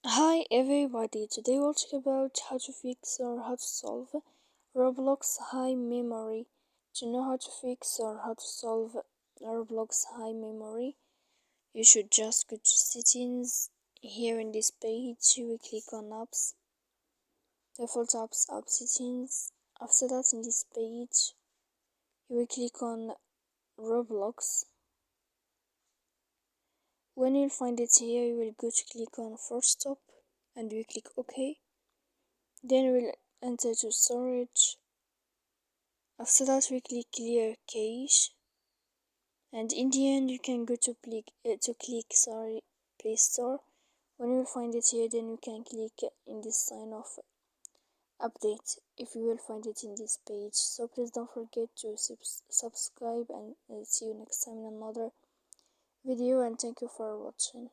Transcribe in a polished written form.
Hi everybody, today we'll talk about how to fix or how to solve Roblox high memory. To know how to fix or how to solve Roblox high memory, you should just go to settings. Here in this page, you will click on apps, default apps, app settings. After that, in this page, you will click on Roblox. When you find it here, you will go to click on force stop and you click OK. Then we'll enter to storage. After that, we click clear cache, and in the end, you can go to click Play Store. When you will find it here, then you can click in this sign of update if you will find it in this page. So please don't forget to subscribe, and see you next time in another video, and thank you for watching.